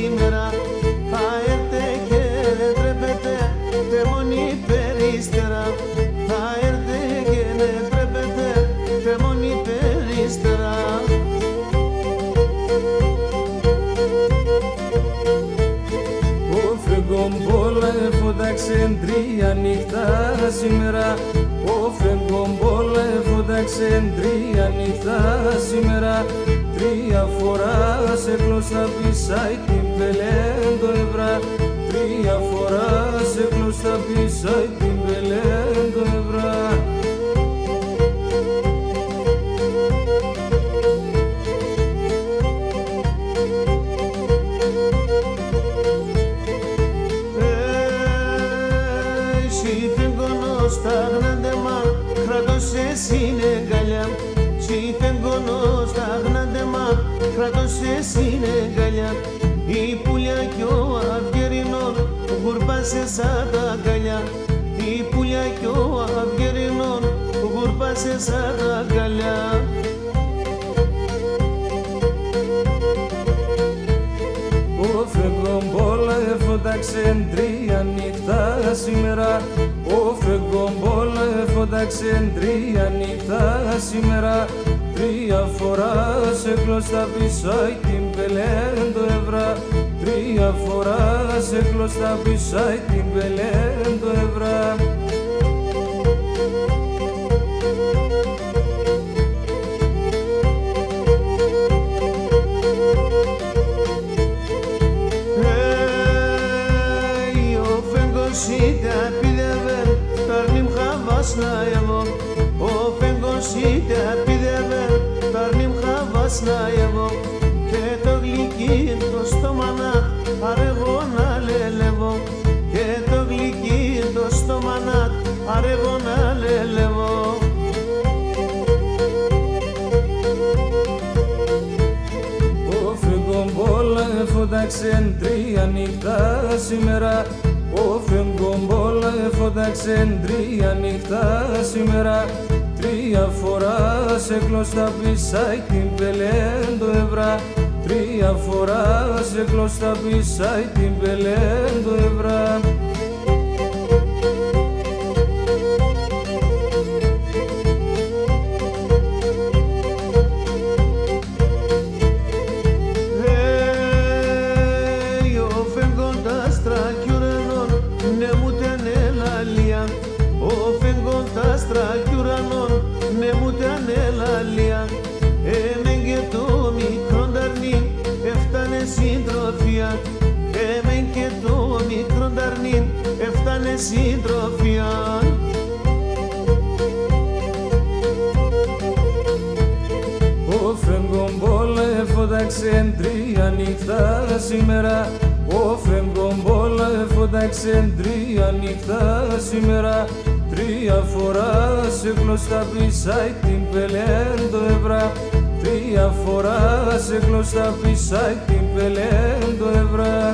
ημέρα θα έρθε και δεν τρέπεται τε μόνη περίστερα. Θα έρθε και δεν τρέπεται τε μόνη περίστερα. Ο Φεγγομπόλα εφόνταξε τρία νύχτα σήμερα. Ο Φεγγομπόλα εφόνταξε τρία νύχτα σήμερα. Τρία φορά σε κλώστα πισάει την πελέντο ευρά. Τρία φορά σε κλώστα πισάει την πελέντο ευρά. Εσύ φεγγονός τα γνάντεμα κράτωσε συνεγκαλιά. Εσύ φεγγονός τα γνάντεμα κράτωσε συνεγκαλιά. Η πουλιά κι ο αυγερινόν γουρπάσε σαν τα αγκαλιά. Η πουλιά κι ο αυγερινόν γουρπάσε σαν τα αγκαλιά. Ο Φεγγομπόλα εφόνταξε τρία νύχτα σήμερα. Ο Φεγγομπόλα εφόνταξε τρία νύχτα σήμερα. Τρία φορά σε κλώστα πισάει την πελέντο ευρά. Τρία φορά σε κλώστα πισάει την πελέντο ευρά. Ο Φεγγος είτε απίδευε ταρνίμ χαβάσνα εγώ. Ο Φεγγος είτε απίδευε ταρνίμ χαβάσνα εγώ. Και το γλυκί το στόμα να αρεγώ να λελεύω. Και το γλυκί το στόμα να αρεγώ να λελεύω. Ο Φεγγομπόλα εφόνταξε τρία νύχτα σήμερα. Ο Φεγγομπόλα εφόνταξε τρία νύχτα σήμερα. Τρία φορά σε κλώστα πισάει την πελέντο ευρά. Τρία φορά σε κλώστα πισάει την πελέντο ευρά. Ο Φεγγοντας τρακιουρανών ναι μου τενέλαλια. Ο Φεγγοντας τρακιουρανών ναι μου τενέλαλια. Εμεν και το μικρό ταρνί έφτανε συντροφία. Εμεν και το μικρό ταρνί έφτανε συντροφία. Ο Φεγγομπόλα εφόνταξε τρία νύχτα σήμερα. Ο Φεγγομπόλα εφόνταξε τρία νύχτα σήμερα. Τρία φορά σε κλώστα πισάει την πελέντο ευρά. Τρία φορά σε κλώστα πισάει την πελέντο ευρά.